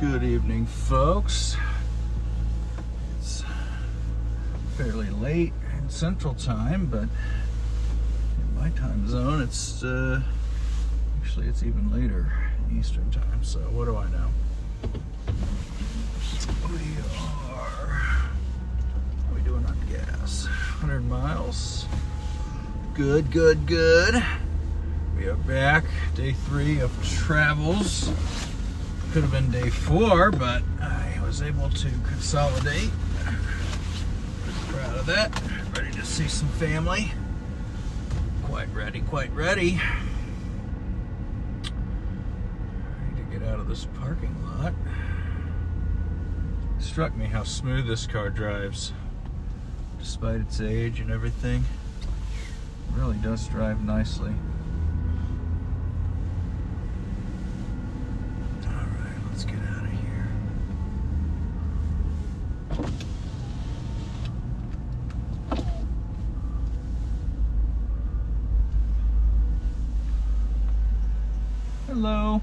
Good evening, folks. It's fairly late in Central Time, but in my time zone, it's actually it's even later in Eastern Time. So what do I know? How are we doing on gas? 100 miles. Good, good, good. We are back. Day 3 of travels. Could have been day 4, but I was able to consolidate. Proud of that. Ready to see some family. Quite ready, quite ready. Ready to get out of this parking lot. Struck me how smooth this car drives, despite its age and everything. It really does drive nicely. Let's get out of here. Hello. Hello.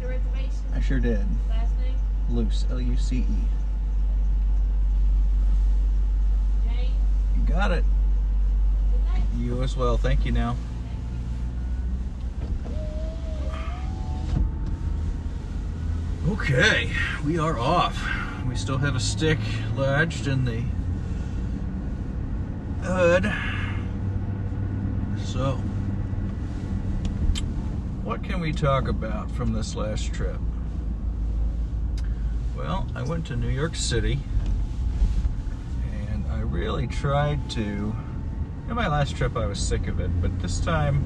The reservation? I sure did. Last name? Luce, L-U-C-E. Jane? You got it. Good night. You as well. Thank you now. Okay, we are off. We still have a stick lodged in the hood. So, what can we talk about from this last trip? Well, I went to New York City, and I really tried to. In my last trip, I was sick of it, but this time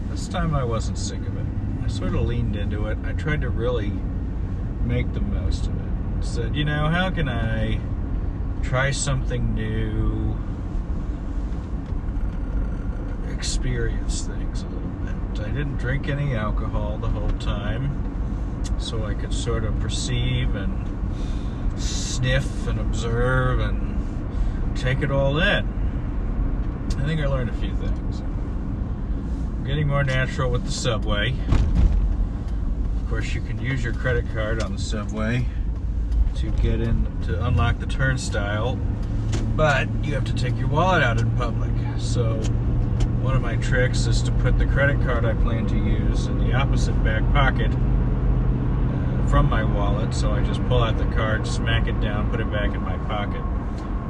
I wasn't sick of it. I sort of leaned into it. I tried to really make the most of it. Said, you know, how can I try something new, experience things a little bit. I didn't drink any alcohol the whole time, so I could sort of perceive and sniff and observe and take it all in. I think I learned a few things. I'm getting more natural with the subway. Of course, you can use your credit card on the subway to get in, to unlock the turnstile, but you have to take your wallet out in public. So one of my tricks is to put the credit card I plan to use in the opposite back pocket from my wallet. So I just pull out the card, smack it down, put it back in my pocket.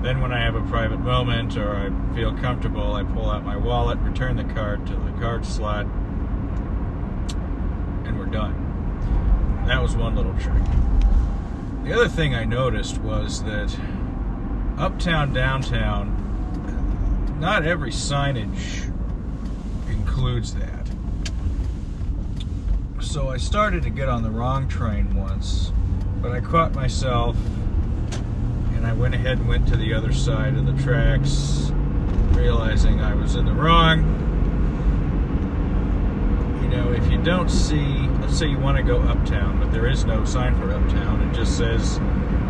Then when I have a private moment or I feel comfortable, I pull out my wallet, return the card to the card slot, and we're done. That was one little trick. The other thing I noticed was that uptown, downtown, not every signage includes that. So I started to get on the wrong train once, but I caught myself and I went ahead and went to the other side of the tracks, realizing I was in the wrong. You know, if you don't see, let's say you want to go uptown, but there is no sign for uptown. It just says,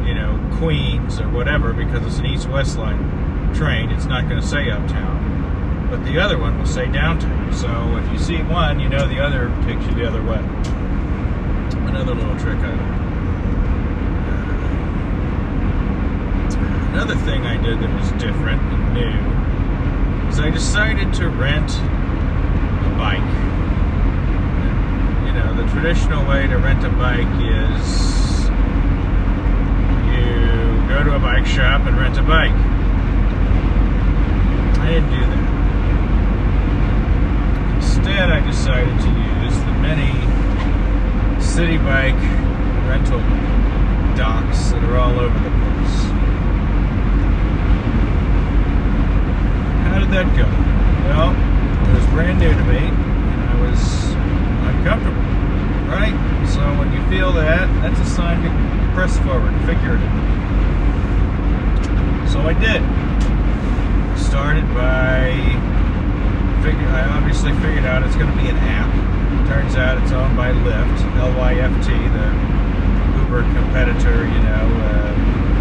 you know, Queens or whatever, because it's an east-west line train. It's not going to say uptown. But the other one will say downtown. So if you see one, you know the other takes you the other way. Another little trick I learned. Another thing I did that was different and new is I decided to rent a bike. The traditional way to rent a bike is you go to a bike shop and rent a bike. I didn't do that. Instead, I decided to use the many city bike rental docks that are all over the place. How did that go? Well, it was brand new to me, and I was uncomfortable. Right? So when you feel that, that's a sign to press forward, figure it. So I did. I started by, I obviously figured out it's going to be an app. Turns out it's owned by Lyft, L-Y-F-T, the Uber competitor, you know,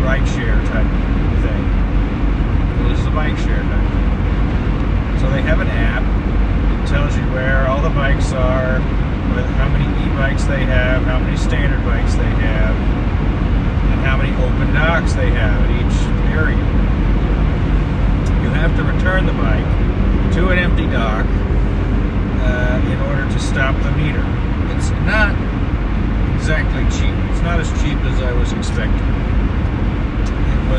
rideshare type thing. Well, this is a bike share type thing. So they have an app. It tells you where all the bikes are, how many e-bikes they have, how many standard bikes they have, open docks they have at each area. You have to return the bike to an empty dock in order to stop the meter. It's not exactly cheap. It's not as cheap as I was expecting. It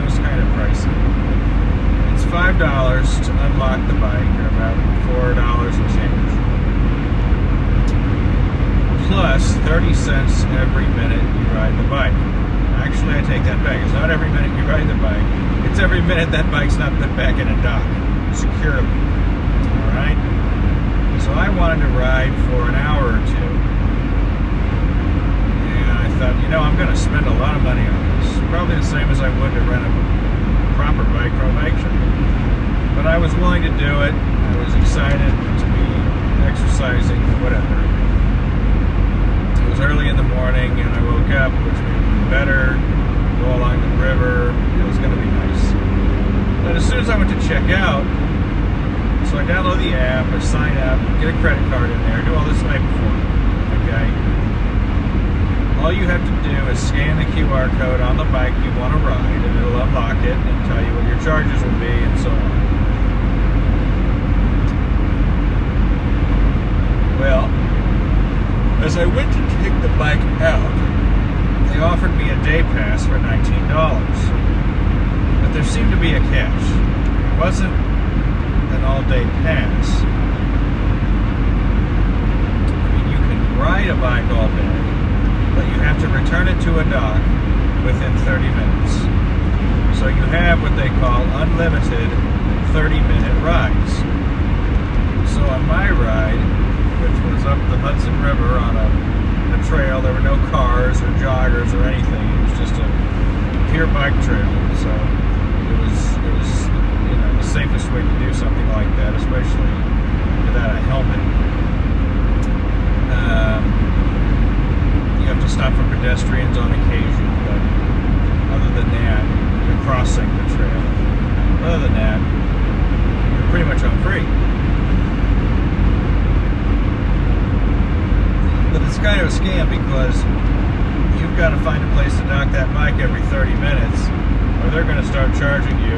was kind of pricey. It's $5 to unlock the bike, or about $4 and change. Plus 30 cents every minute you ride the bike. Actually, I take that back. It's not every minute you ride the bike. It's every minute that bike's not put back in a dock securely. Alright? So I wanted to ride for an hour or two. And I thought, I'm going to spend a lot of money on this. Probably the same as I would to rent a proper bike from a bike shop. But I was willing to do it. I was excited to be exercising, whatever. It was early in the morning and I woke up, which made me better. Go along the river. It was going to be nice. But as soon as I went to check out, so I download the app, I sign up, get a credit card in there, do all this the night before. Okay? All you have to do is scan the QR code on the bike you want to ride, and it'll unlock it and tell you what your charges will be and so on. Well, as I went to take the bike out, they offered me a day pass for $19. But there seemed to be a catch. It wasn't an all-day pass. I mean, you can ride a bike all day, but you have to return it to a dock within 30 minutes. So you have what they call unlimited 30-minute rides. So on my ride, which was up the Hudson River on a trail, there were no cars or joggers or anything. It was just a pure bike trail. So it was the safest way to do something like that, especially without a helmet. You have to stop for pedestrians on occasion, but other than that, you're crossing the trail. Other than that, you're pretty much on free. But it's kind of a scam because you've got to find a place to dock that bike every 30 minutes, or they're going to start charging you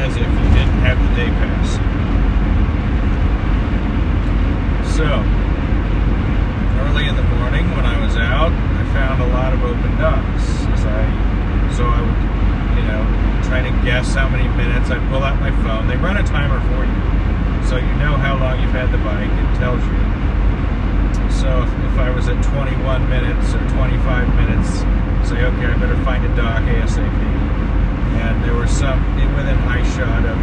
as if you didn't have the day pass. So, early in the morning when I was out, I found a lot of open docks. So I would, try to guess how many minutes. I'd pull out my phone. They run a timer for you, so you know how long you've had the bike. It tells you. So if I was at 21 minutes or 25 minutes, say, okay, I better find a dock ASAP. And there were some within eyeshot of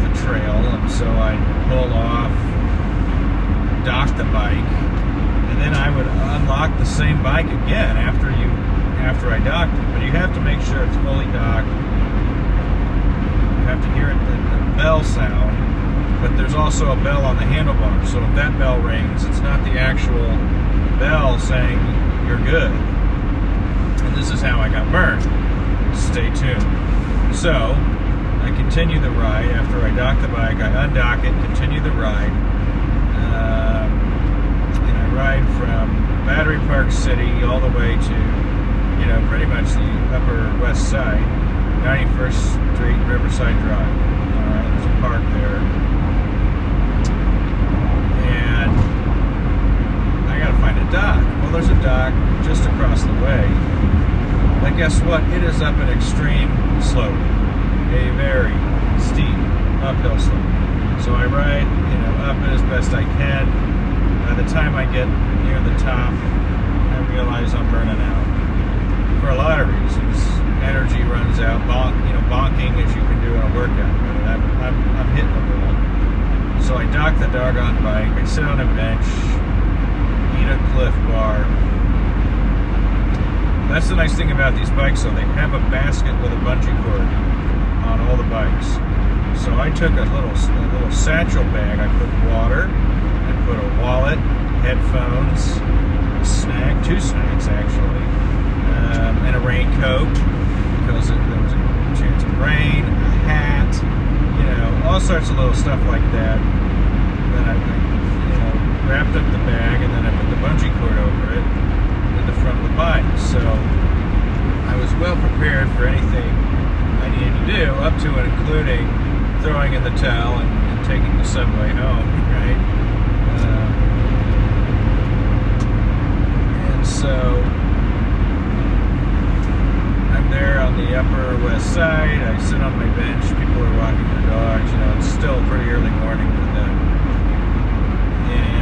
the trail, and so I'd pull off, dock the bike, and then I would unlock the same bike again after I docked it. But you have to make sure it's fully docked. You have to hear the bell sound, but there's also a bell on the handlebar. So if that bell rings, it's not the actual bell saying you're good. And this is how I got burned. Stay tuned. So, I continue the ride. After I dock the bike, I undock it, continue the ride. And I ride from Battery Park City all the way to, pretty much the Upper West Side, 91st Street, Riverside Drive. There's a park there. And I gotta find a dock. Well, there's a dock just across the way. But guess what? It is up an extreme slope, a very steep uphill slope. So I ride, up it as best I can. By the time I get near the top, I realize I'm burning out for a lot of reasons. Energy runs out, bonking as you can do in a workout. I'm hitting the wall. So I dock the doggone bike. I sit on a bench, eat a Cliff Bar. That's the nice thing about these bikes, though. They have a basket with a bungee cord on all the bikes. So I took a little satchel bag. I put water, I put a wallet, headphones, a snack, 2 snacks actually, and a raincoat because there was a chance of rain, a hat, all sorts of little stuff like that. Then I wrapped up the bag, and then I put the bungee cord over it in the front of the bike. So felt prepared for anything I needed to do, up to and including throwing in the towel and taking the subway home, right? And so I'm there on the Upper West Side. I sit on my bench. People are walking their dogs. You know, it's still pretty early morning for them.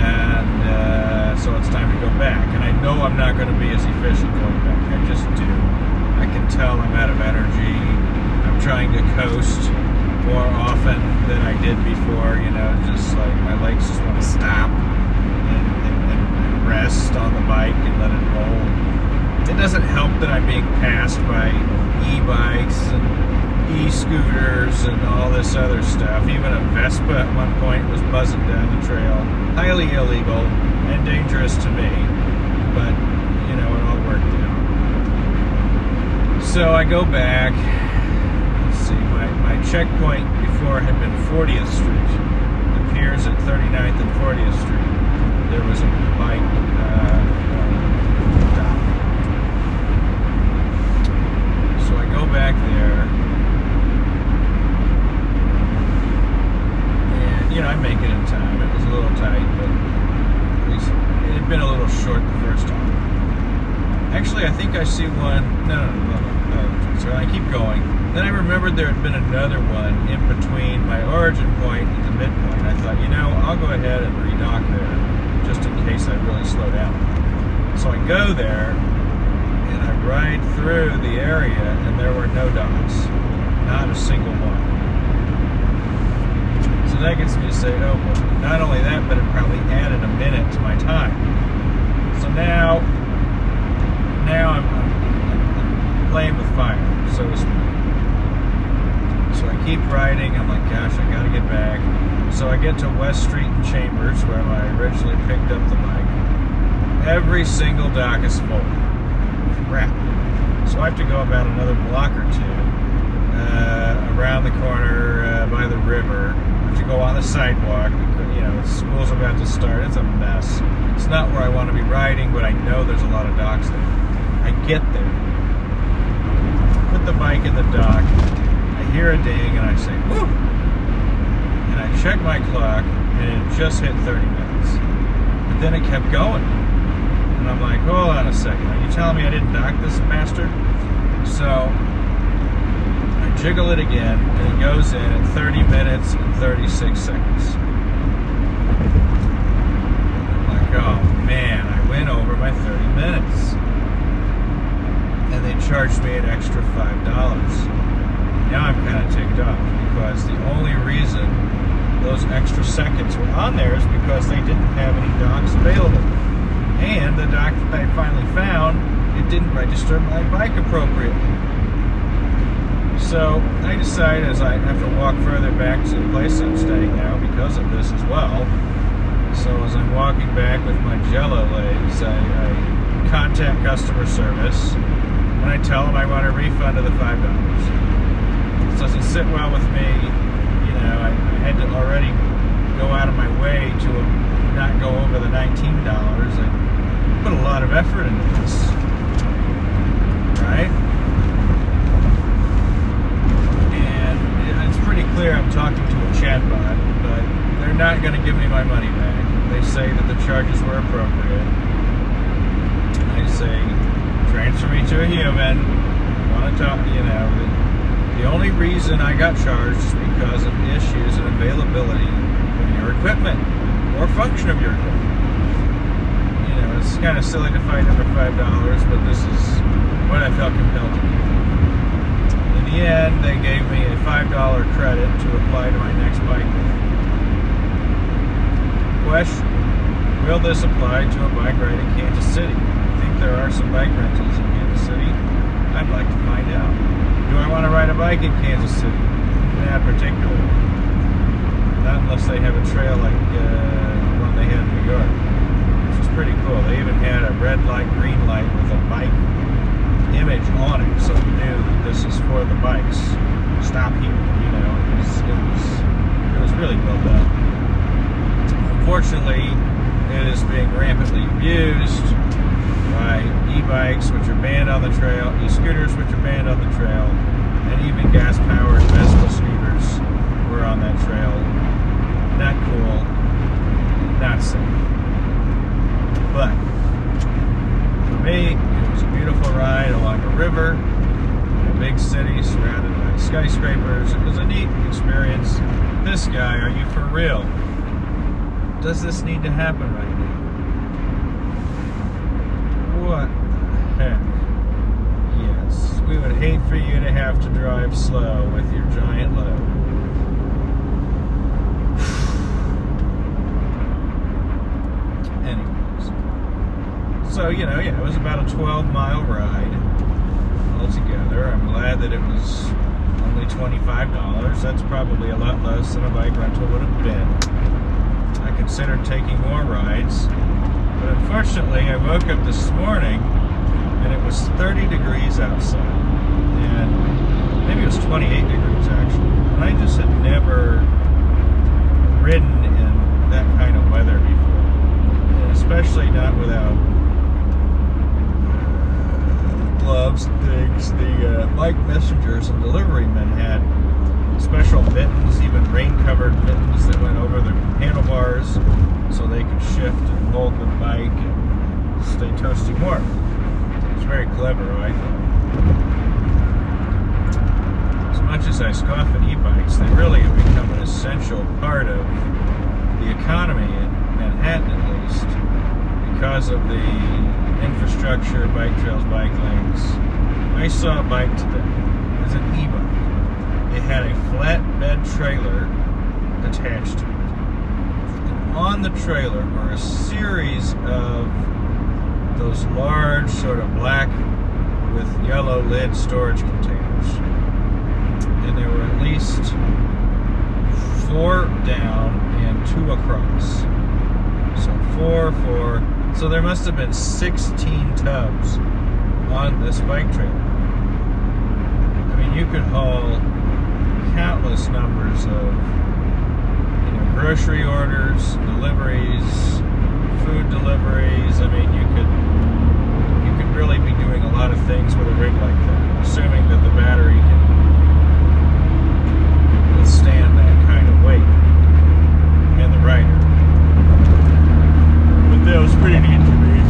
And so it's time to go back. And I know I'm not going to be as efficient going back. I just do. I can tell I'm out of energy. I'm trying to coast more often than I did before. You know, just like my legs just want to stop and rest on the bike and let it roll. It doesn't help that I'm being passed by e-bikes and e-scooters and all this other stuff. Even a Vespa at one point was buzzing down the trail. Highly illegal and dangerous to me, but you know, it all worked out. So I go back. Let's see, my checkpoint before had been 40th Street. The piers at 39th and 40th Street. There was a bike dock. So I go back there, and you know, I make it in time. It was a little tight, but at least it had been a little short the first time. Actually, I think I see one. No. So I keep going. Then I remembered there had been another one in between my origin point and the midpoint. I thought, you know, I'll go ahead and redock there, just in case I really slow down. So I go there, and I ride through the area, and there were no docks. Not a single one. So that gets me to say, oh, well, not only that, but it probably added a minute to my time. So now I'm playing with fire, so to speak. So I keep riding. I'm like, gosh, I gotta get back. So I get to West Street and Chambers, where I originally picked up the bike. Every single dock is full. Crap. So I have to go about another block or two around the corner by the river. I have to go on the sidewalk. You know, school's about to start. It's a mess. It's not where I want to be riding, but I know there's a lot of docks there. I get there, put the bike in the dock, I hear a ding, and I say, woo! And I check my clock, and it just hit 30 minutes. But then it kept going. And I'm like, hold on a second, are you telling me I didn't dock this bastard? So I jiggle it again, and it goes in at 30 minutes and 36 seconds. I'm like, oh man, I went over my 30 minutes. And they charged me an extra $5. Now I'm kind of ticked off, because the only reason those extra seconds were on there is because they didn't have any docks available. And the dock that I finally found, it didn't register my bike appropriately. So I decide, as I have to walk further back to the place I'm staying now because of this as well. So as I'm walking back with my jello legs, I contact customer service. When I tell them I want a refund of the $5. It doesn't sit well with me. You know, I had to already go out of my way to not go over the $19. I put a lot of effort into this, right? And it's pretty clear I'm talking to a chatbot, but they're not going to give me my money back. They say that the charges were appropriate. I say, transfer me to a human. I want to talk, you know. The only reason I got charged is because of issues and availability of your equipment or function of your equipment. You know, it's kind of silly to fight over $5, but this is what I felt compelled to do. In the end, they gave me a $5 credit to apply to my next bike. Question: will this apply to a bike ride in Kansas City? There are some bike rentals in Kansas City. I'd like to find out. Do I want to ride a bike in Kansas City? Not particularly. Not unless they have a trail like the one they had in New York, which was pretty cool. They even had a red light, green light with a bike image on it, so you knew that this is for the bikes. Stop here. You know, it was really well done. Unfortunately, it is being rampantly abused. by e-bikes, which are banned on the trail, e-scooters, which are banned on the trail, and even gas-powered Vespa scooters were on that trail. Not cool, not safe. But for me, it was a beautiful ride along a river in a big city surrounded by skyscrapers. It was a neat experience. This guy, are you for real? Does this need to happen right now? What the heck? Yes, we would hate for you to have to drive slow with your giant load. Anyways, so, yeah, it was about a 12-mile ride altogether. I'm glad that it was only $25. That's probably a lot less than a bike rental would have been. I considered taking more rides, but unfortunately I woke up this morning and it was 30 degrees outside, and maybe it was 28 degrees actually, and I just had never ridden in that kind of weather before, and especially not without gloves and things. The bike messengers and delivery men had special mittens, even rain-covered mittens that went over the handlebars so they could shift and hold the bike and stay toasty warm. It was very clever, I thought. As much as I scoff at e-bikes, they really have become an essential part of the economy in Manhattan, at least, because of the infrastructure, bike trails, bike lanes. I saw a bike today. It was an e-bike. It had a flatbed trailer attached to it. And on the trailer were a series of those large, sort of black with yellow lid storage containers. And there were at least 4 down and 2 across. So 4. So there must have been 16 tubs on this bike trailer. I mean, you could haul countless numbers of grocery orders, deliveries, food deliveries. I mean, you could really be doing a lot of things with a rig like that, assuming that the battery can withstand that kind of weight and the rider. But that was pretty neat to me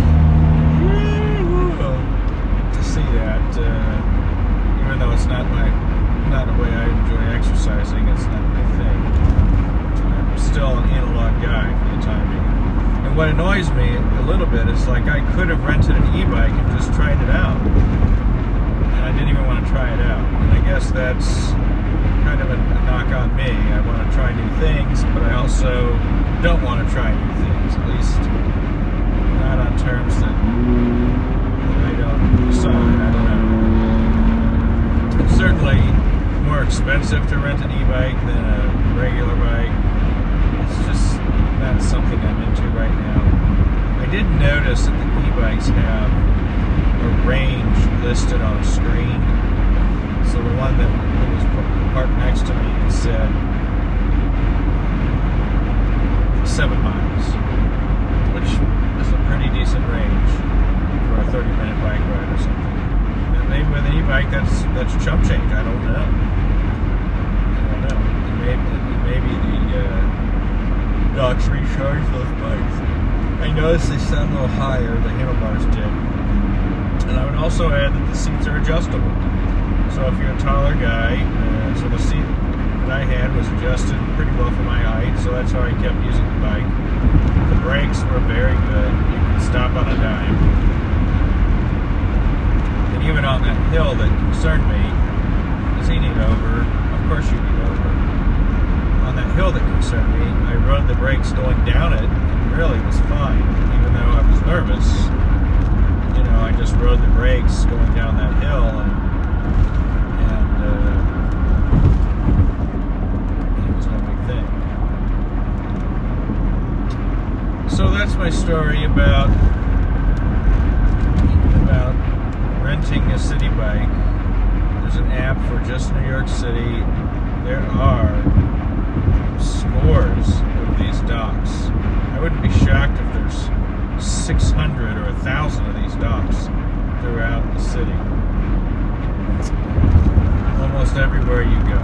to see that, even though it's not a way I enjoy exercising, it's not my thing. I'm still an analog guy for the time being. And what annoys me a little bit is, like, I could have rented an e-bike and just tried it out. And I didn't even want to try it out. And I guess that's kind of a knock on me. I want to try new things, but I also don't want to try new things, at least not on terms that I don't decide. I don't know. It's certainly more expensive to rent an e-bike than a regular bike. It's just not something I'm into right now. I did notice that the e-bikes have a range listed on a screen. So the one that was parked next to me, it said 7 miles, which is a pretty decent range for a 30-minute bike ride or something. And maybe with an e-bike, that's chump change. I don't know. Maybe the docks recharge those bikes. I noticed they sound a little higher. The handlebars did. And I would also add that the seats are adjustable. So if you're a taller guy, so the seat that I had was adjusted pretty well for my height, so that's how I kept using the bike. The brakes were very good. You could stop on a dime. And even on that hill that concerned me, does he need over? Of course you need over. On that hill that concerned me, I rode the brakes going down it, and really was fine. Even though I was nervous, I just rode the brakes going down that hill, and it was no big thing. So that's my story about renting a city bike. There's an app for just New York City. There are scores of these docks. I wouldn't be shocked if there's 600 or 1,000 of these docks throughout the city. Almost everywhere you go.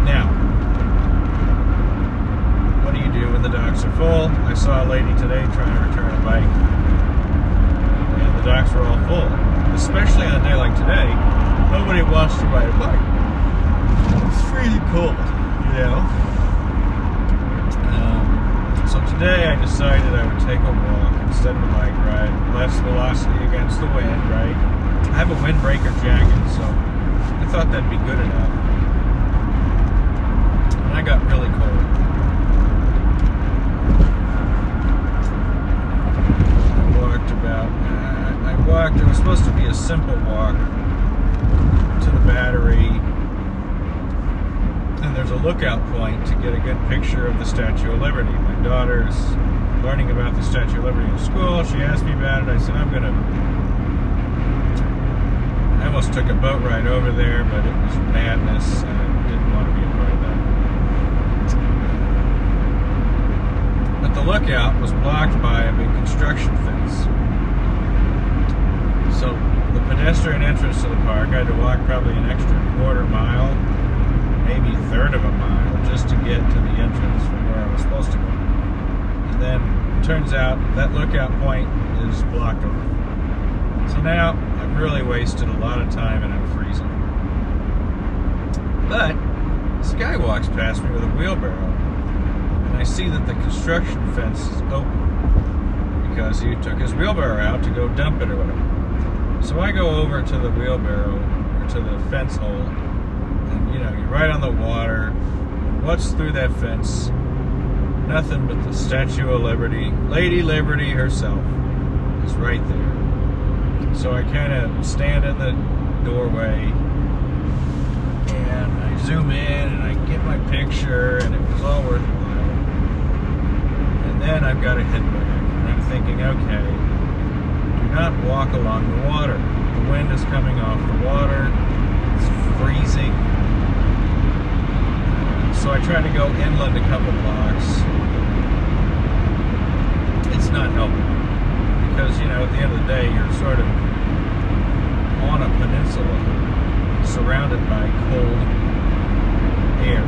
Now, what do you do when the docks are full? I saw a lady today trying to return a bike, and the docks were all full. Especially on a day like today, nobody wants to ride a bike. It's freezing cold, you know. So today I decided I would take a walk instead of a bike ride. Less velocity against the wind, right? I have a windbreaker jacket, so I thought that'd be good enough. And I got really cold. It was supposed to be a simple walk to the Battery, and there's a lookout point to get a good picture of the Statue of Liberty. My daughter's learning about the Statue of Liberty in school. She asked me about it. I said, I almost took a boat ride over there, but it was madness, and I didn't want to be a part of that. But the lookout was blocked by a big construction fence. So the pedestrian entrance to the park, I had to walk probably an extra quarter mile, maybe a third of a mile, just to get to the entrance from where I was supposed to go. And then it turns out that lookout point is blocked off. So now I've really wasted a lot of time and I'm freezing. But this guy walks past me with a wheelbarrow, and I see that the construction fence is open because he took his wheelbarrow out to go dump it or whatever. So I go over to the wheelbarrow, or to the fence hole, and you know, you're right on the water. What's through that fence? Nothing but the Statue of Liberty. Lady Liberty herself is right there. So I kind of stand in the doorway, and I zoom in, and I get my picture, and it was all worthwhile. And then I've got to head back, and I'm thinking, okay, not walk along the water. The wind is coming off the water. It's freezing. So I try to go inland a couple blocks. It's not helping. Because, you know, at the end of the day, you're sort of on a peninsula surrounded by cold air.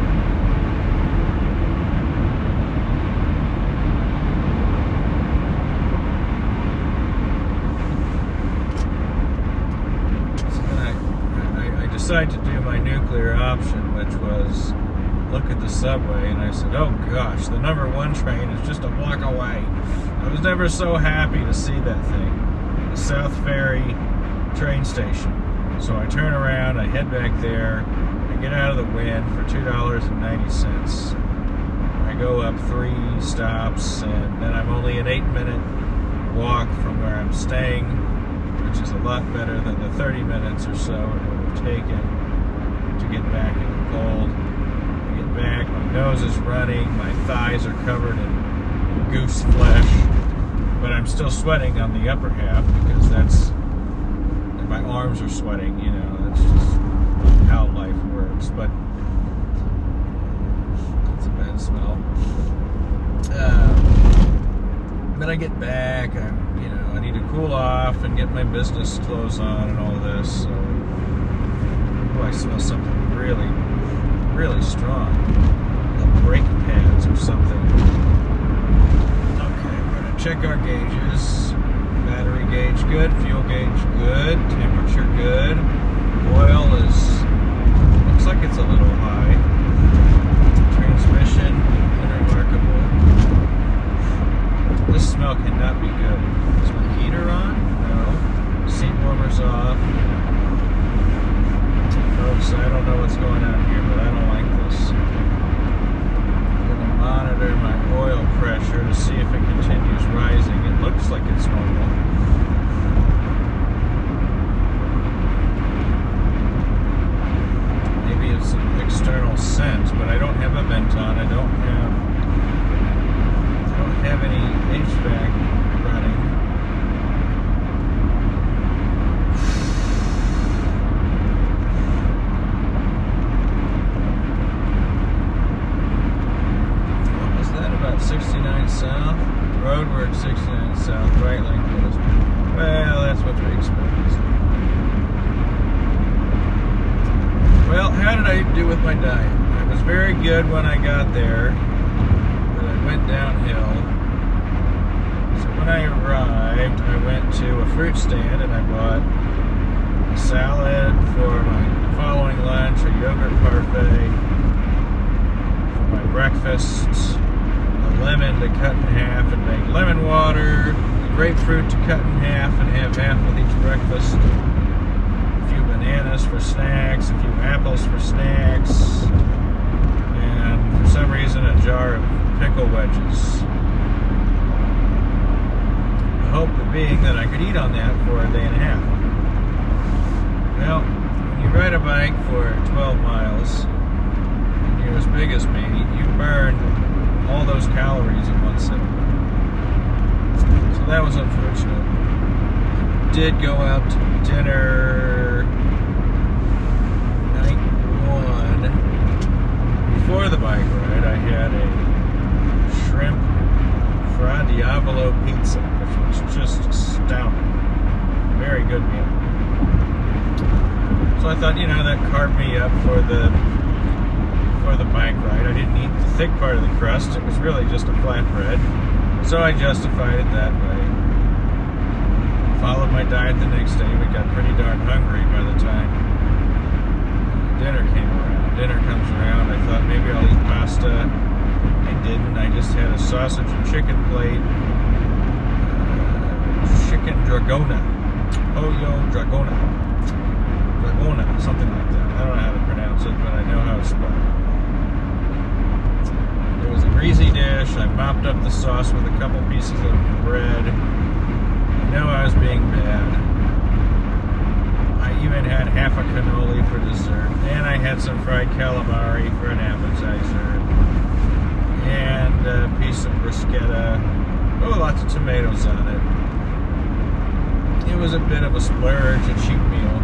I decided to do my nuclear option, which was look at the subway, and I said, oh gosh, the number 1 train is just a block away. I was never so happy to see that thing, the South Ferry train station. So I turn around, I head back there, I get out of the wind for $2.90. I go up 3 stops, and then I'm only an 8-minute walk from where I'm staying, which is a lot better than the 30 minutes or so it would have taken to get back in the cold. I get back, my nose is running, my thighs are covered in goose flesh, but I'm still sweating on the upper half because and my arms are sweating, you know, that's just how life works, but it's a bad smell. Then I get back, I need to cool off and get my business clothes on and all this. So, I smell something really, really strong. Like brake pads or something. Okay, we're gonna check our gauges. Battery gauge good, fuel gauge good, temperature good. Oil looks like it's a little high. Transmission, unremarkable. This smell cannot be good. Is my heater on? No. Seat warmer's off. Folks, I don't know what's going on here, but I don't like this. I'm going to monitor my oil pressure to see if it continues rising. It looks like it's normal. Maybe it's an external scent, but I don't have a vent on. I don't have any HVAC running. What was that, about 69 south? Roadwork good when I got there, but I went downhill. So when I arrived, I went to a fruit stand and I bought a salad for my following lunch, a yogurt parfait for my breakfast, a lemon to cut in half and make lemon water, a grapefruit to cut in half and have half with each breakfast, a few bananas for snacks, a few apples for snacks, and for some reason a jar of pickle wedges. The hope being that I could eat on that for a day and a half. Well, when you ride a bike for 12 miles, and you're as big as me, you burn all those calories in one sitting. So that was unfortunate. Did go out to dinner night one. Before the bike ride, I had a shrimp Fra Diavolo pizza, which was just astounding. Very good meal. So I thought, that carved me up for the bike ride. I didn't eat the thick part of the crust. It was really just a flatbread. So I justified it that way. Followed my diet the next day, but got pretty darn hungry by the time dinner came around. Dinner comes around, I thought maybe I'll eat pasta. I didn't. I just had a sausage and chicken plate. Chicken dragona. Pollo dragona. Dragona, something like that. I don't know how to pronounce it, but I know how to spell it. It was a greasy dish. I mopped up the sauce with a couple pieces of bread. I know I was being bad. I even had half a cannoli for dessert. And I had some fried calamari for an appetizer. And a piece of bruschetta. Oh, lots of tomatoes on it. It was a bit of a splurge, a cheap meal.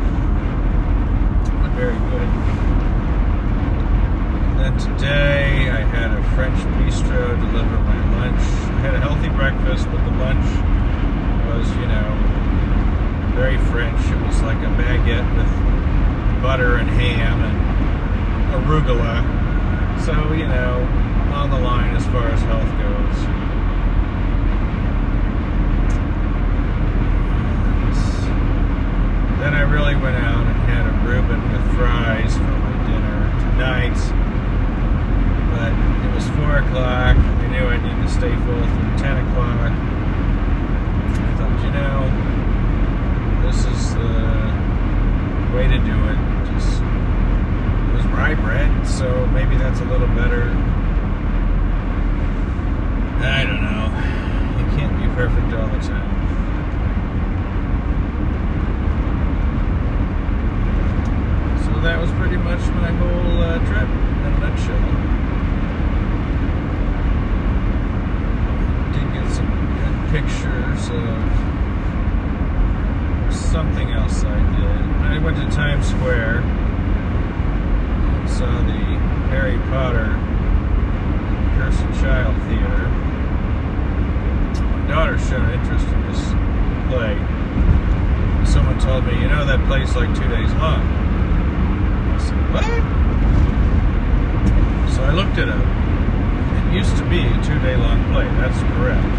Very good. And then today I had a French bistro deliver my lunch. I had a healthy breakfast, but the lunch was, very French. It was like a baguette with butter and ham and arugula. So, on the line as far as health goes. Then I really went out and had a Reuben with fries for my dinner tonight. But it was 4 o'clock. I knew I needed to stay full through 10 o'clock. I thought, this is the way to do it. It was rye bread, so maybe that's a little better. I don't know. You can't be perfect all the time. That was pretty much my whole trip in a nutshell. Did get some good pictures of something else I did. I went to Times Square and saw the Harry Potter Cursed Child Theater. My daughter showed interest in this play. Someone told me, that play's like 2 days long. What? So I looked it up. It used to be a 2-day-long play. That's correct.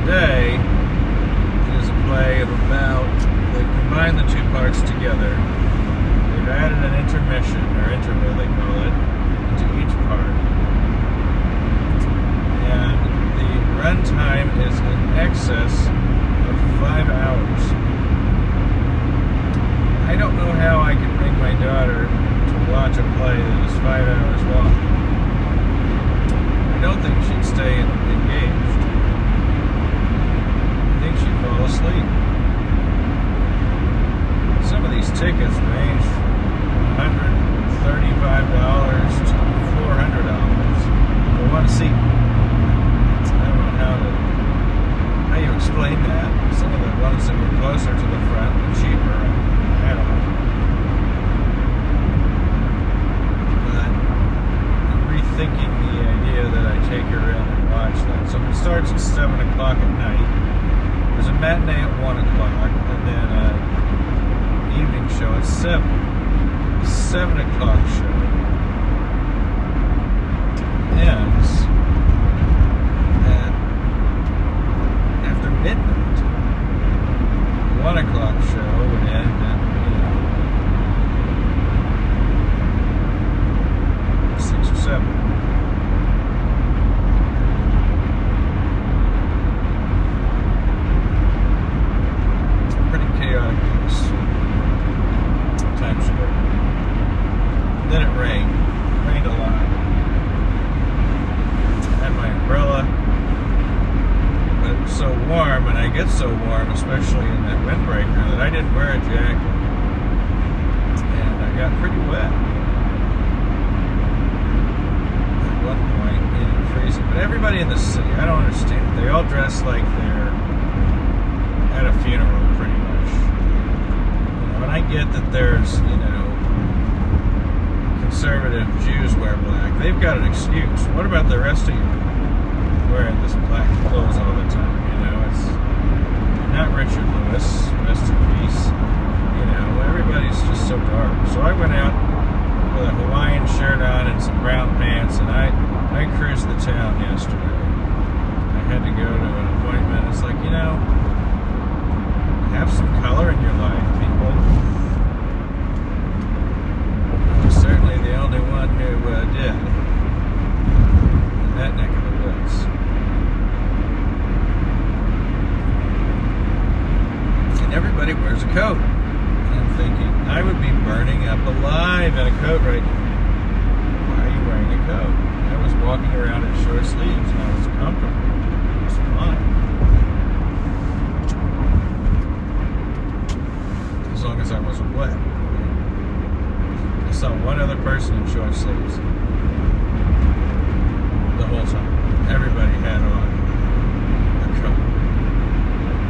Today, it is a play of about, they've combined the 2 parts together. They've added an intermission, or interval they call it, into each part. And the runtime is in excess of 5 hours. I don't know how I could bring my daughter to watch a play that is 5 hours long. I don't think she'd stay engaged. I think she'd fall asleep. Some of these tickets range from $135 to $400 for one seat. I don't know how you explain that. Some of the ones that were closer to the front were cheaper. I don't know. But I'm rethinking the idea that I take her in and watch that. So it starts at 7 o'clock at night. There's a matinee at 1 o'clock, and then an evening show at 7. The 7 o'clock show ends at after midnight. 1 o'clock show would end at 6 or 7. Pretty chaotic place. Times Square. Then it rained. It rained a lot. I had my umbrella, but it was so warm, and I get so warm, especially in that windbreaker, that I didn't wear a jacket. And I got pretty wet. At one point, freezing. But everybody in the city, I don't understand. They all dress like they're at a funeral, pretty much. And I get that there's, conservative Jews wear black. They've got an excuse. What about the rest of you wearing this black clothes all the time? It's not Richard Lewis, rest in peace. Everybody's just so dark. So I went out with a Hawaiian shirt on and some brown pants, and I cruised the town yesterday. I had to go to an appointment. It's like, have some color in your life, people. I'm certainly the only one who did in that neck of the woods. And everybody wears a coat. And I'm thinking, I would be burning up alive in a coat right now. Why are you wearing a coat? I was walking around in short sleeves and I was comfortable. It was fine. As long as I wasn't wet. I saw one other person in short sleeves the whole time. Everybody had on a coat.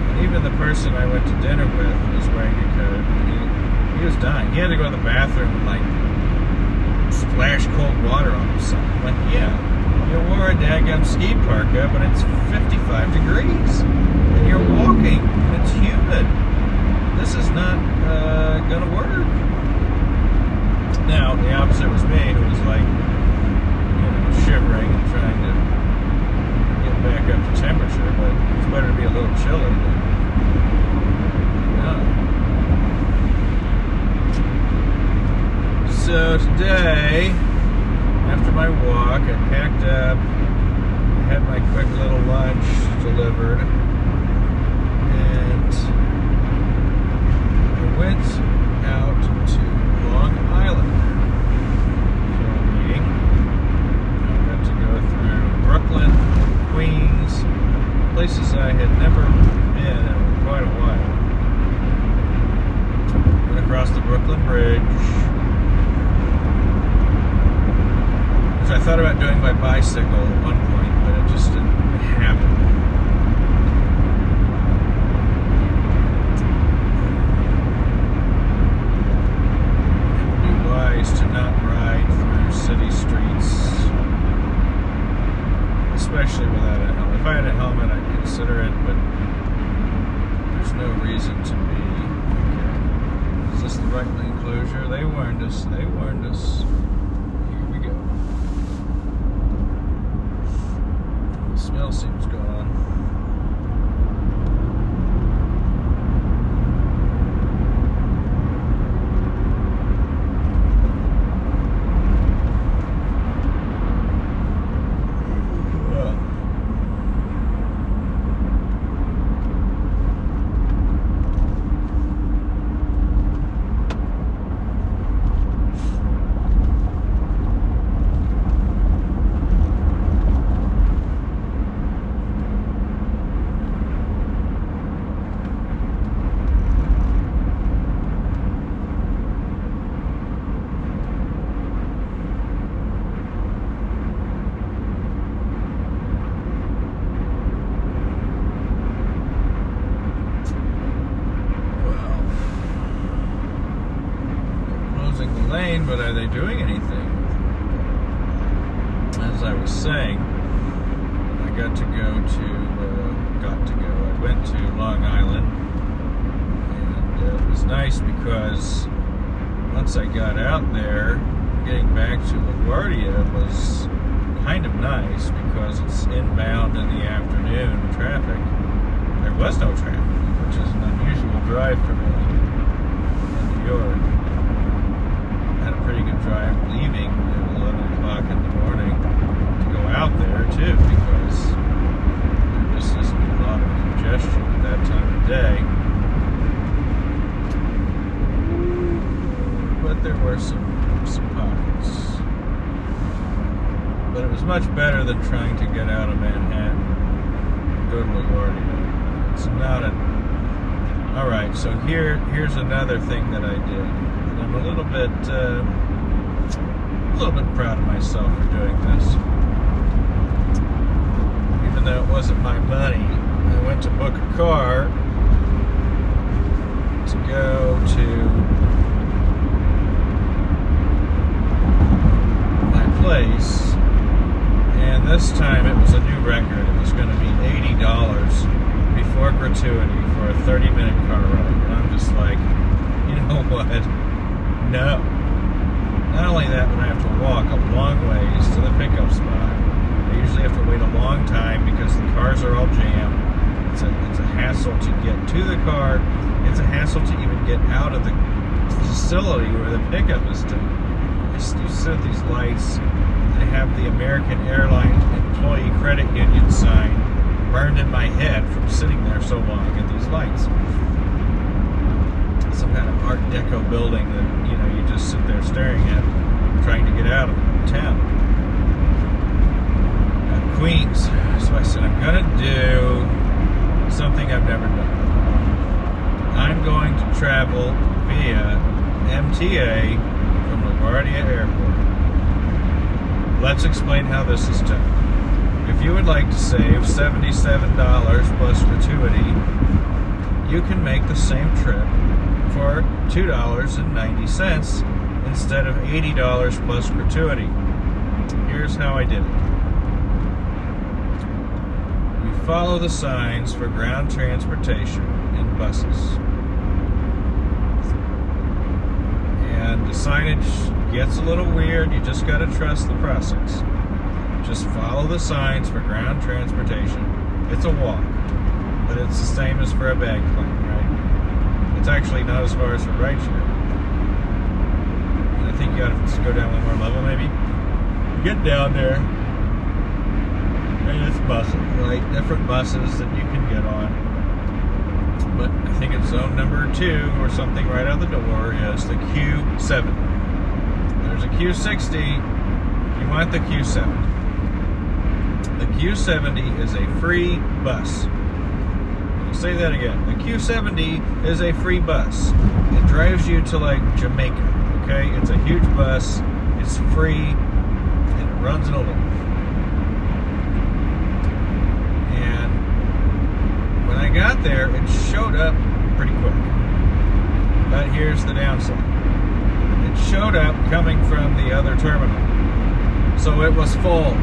And even the person I went to dinner with was wearing a coat. He was dying. He had to go to the bathroom and splash cold water on himself. I'm like, yeah, you wore a daggum ski parka, but it's 55 degrees. And you're walking, and it's humid. This is not going to work. Now, the opposite was me, who was shivering and trying to get back up to temperature, but it's better to be a little chilly than not. So today, after my walk, I packed up, I had my quick little lunch delivered, and I went out to Long Island for a meeting. I got to go through Brooklyn, Queens, places I had never been in quite a while. Went across the Brooklyn Bridge, which I thought about doing by bicycle at one point, but it just didn't happen. To not ride through city streets, especially without a helmet. If I had a helmet, I'd consider it, but there's no reason to be. Okay. Is this the right lane closure? They warned us. They warned us. Here we go. The smell seems gone. Lane, but are they doing anything? As I was saying, I went to Long Island, and it was nice because once I got out there, getting back to LaGuardia was kind of nice because it's inbound in the afternoon traffic. There was no traffic, which is an unusual drive for me in New York. Had a pretty good drive leaving at 11 o'clock in the morning to go out there too, because there just isn't a lot of congestion at that time of day. But there were some pockets. But it was much better than trying to get out of Manhattan and go to LaGuardia. It's not a... Alright, so here's another thing that I did. And I'm a little bit proud of myself for doing this. Even though it wasn't my money, I went to book a car to go to my place, and this time it was a new record. It was going to be $80 before gratuity for a 30-minute car ride. And I'm just like, you know what? No. Not only that, but I have to walk a long ways to the pickup spot. I usually have to wait a long time because the cars are all jammed. It's a hassle to get to the car. It's a hassle to even get out of the facility where the pickup is to. You sit at these lights. I have the American Airlines Employee Credit Union sign burned in my head from sitting there so long at these lights. Some kind of Art Deco building that, you know, you just sit there staring at, trying to get out of town. At Queens. So I said, I'm gonna do something I've never done. I'm going to travel via MTA from LaGuardia Airport. Let's explain how this is done. If you would like to save $77 plus gratuity, you can make the same trip for $2.90 instead of $80 plus gratuity. Here's how I did it. We follow the signs for ground transportation in buses. And the signage gets a little weird. You just got to trust the process. Just follow the signs for ground transportation. It's a walk, but it's the same as for a bag claim, right? It's actually not as far as for rideshare. And I think you got to go down one more level, maybe. You get down there, and it's buses, right? Different buses that you can get on. But I think it's zone number 2 or something right out the door is the Q70. There's a Q60. You want the Q70. The Q70 is a free bus. I'll say that again. The Q70 is a free bus. It drives you to like Jamaica, okay? It's a huge bus. It's free, and it runs in a loop. And when I got there, it showed up pretty quick. But here's the downside. It showed up coming from the other terminal. So it was full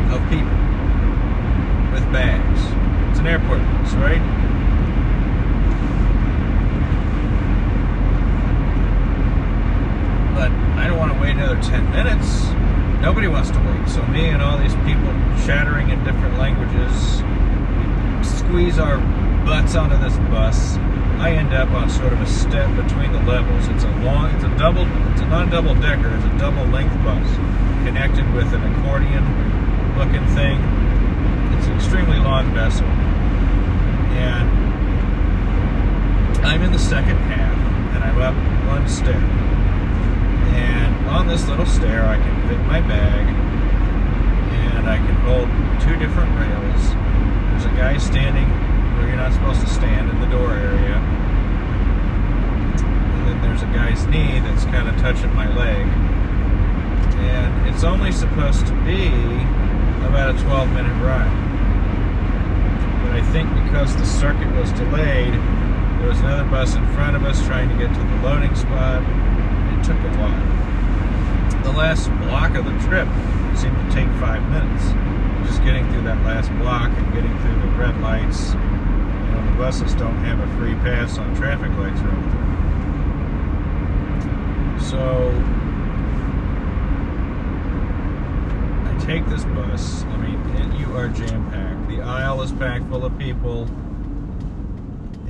of people with bags. It's an airport bus, right? But I don't want to wait another 10 minutes. Nobody wants to wait. So me and all these people chattering in different languages, we squeeze our butts onto this bus. I end up on sort of a step between the levels. It's not a double decker, it's a double length bus connected with an accordion looking thing. It's an extremely long vessel. And I'm in the second half, and I'm up one stair. And on this little stair, I can fit my bag, and I can hold 2 different rails. There's a guy standing where you're not supposed to stand in the door area. And then there's a guy's knee that's kind of touching my leg. And it's only supposed to be about a 12-minute ride. But I think because the circuit was delayed, there was another bus in front of us trying to get to the loading spot. It took a while. The last block of the trip seemed to take 5 minutes. Just getting through that last block and getting through the red lights. You know, the buses don't have a free pass on traffic lights or anything. So I take this bus. I mean, you are jam-packed. The aisle is packed full of people.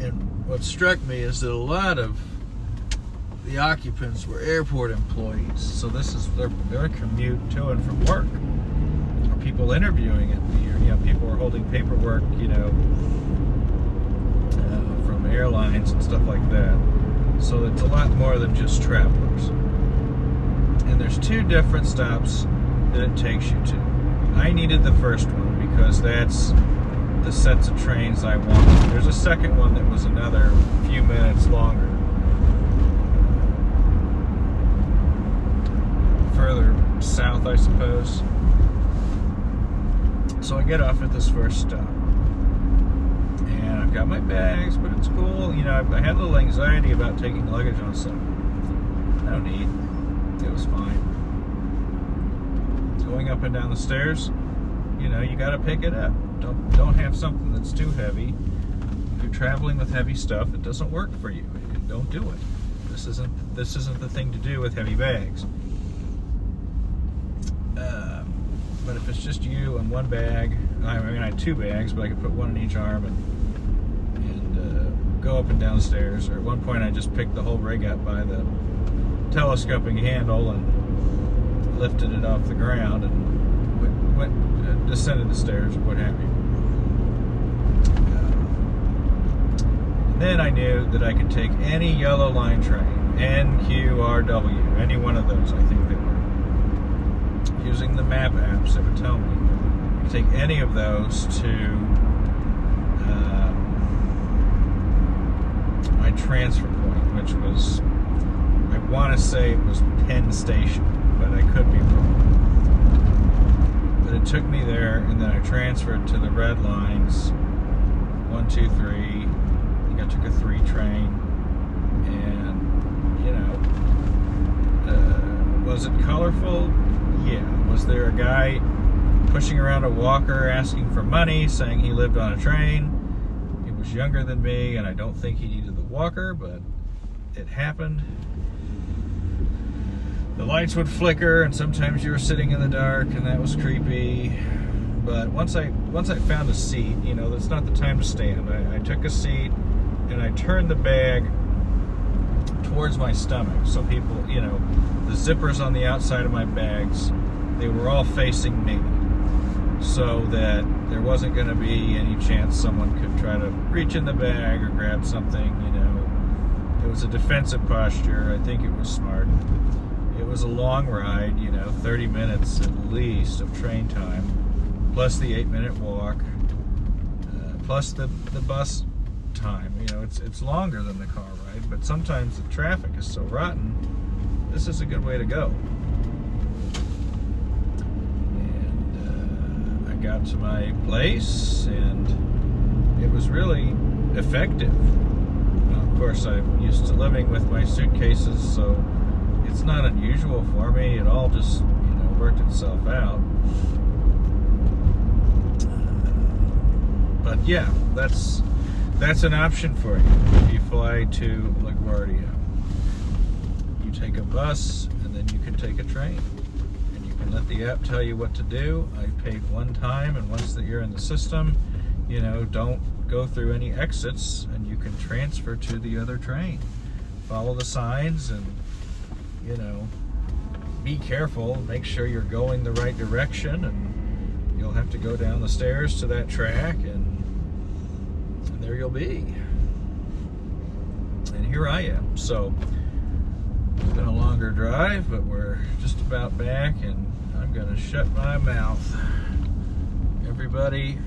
And what struck me is that a lot of the occupants were airport employees. So this is their commute to and from work. Or people interviewing it. People are holding paperwork, from airlines and stuff like that. So it's a lot more than just travelers. And there's 2 different stops that it takes you to. I needed the first one because that's the sets of trains I wanted. There's a second one that was another few minutes longer. Further south, I suppose. So I get off at this first stop. And I've got my bags, but it's cool. I had a little anxiety about taking luggage on something. No need. It was fine. Going up and down the stairs, you got to pick it up. Don't have something that's too heavy. If you're traveling with heavy stuff, it doesn't work for you. Don't do it. This isn't the thing to do with heavy bags. But if it's just you and one bag, I had 2 bags, but I could put one in each arm and go up and down stairs. Or at one point, I just picked the whole rig up by the telescoping handle and lifted it off the ground and descended the stairs or what have you. And then I knew that I could take any yellow line train, NQRW, any one of those, I think they were. Using the map apps, it would tell me. I could take any of those to my transfer point, which was, I want to say it was Penn Station, but I could be wrong. But it took me there, and then I transferred to the red lines, 1, 2, 3. I think I took a 3 train, and was it colorful? Yeah. Was there a guy pushing around a walker asking for money, saying he lived on a train? He was younger than me, and I don't think he needed the walker, but it happened. The lights would flicker, and sometimes you were sitting in the dark, and that was creepy. But once I found a seat, that's not the time to stand. I took a seat, and I turned the bag towards my stomach. So people, the zippers on the outside of my bags, they were all facing me. So that there wasn't going to be any chance someone could try to reach in the bag or grab something, It was a defensive posture. I think it was smart. It was a long ride, 30 minutes at least of train time, plus the 8-minute walk, plus the bus time. It's longer than the car ride, but sometimes the traffic is so rotten, this is a good way to go. And I got to my place, and it was really effective. Now, of course, I'm used to living with my suitcases, so it's not unusual for me. It all just, worked itself out. But yeah, that's an option for you if you fly to LaGuardia. You take a bus, and then you can take a train. And you can let the app tell you what to do. I paid one time, and once that you're in the system, don't go through any exits, and you can transfer to the other train. Follow the signs, and be careful, make sure you're going the right direction, and you'll have to go down the stairs to that track, and there you'll be. And here I am. So it's been a longer drive, but we're just about back, and I'm gonna shut my mouth. Everybody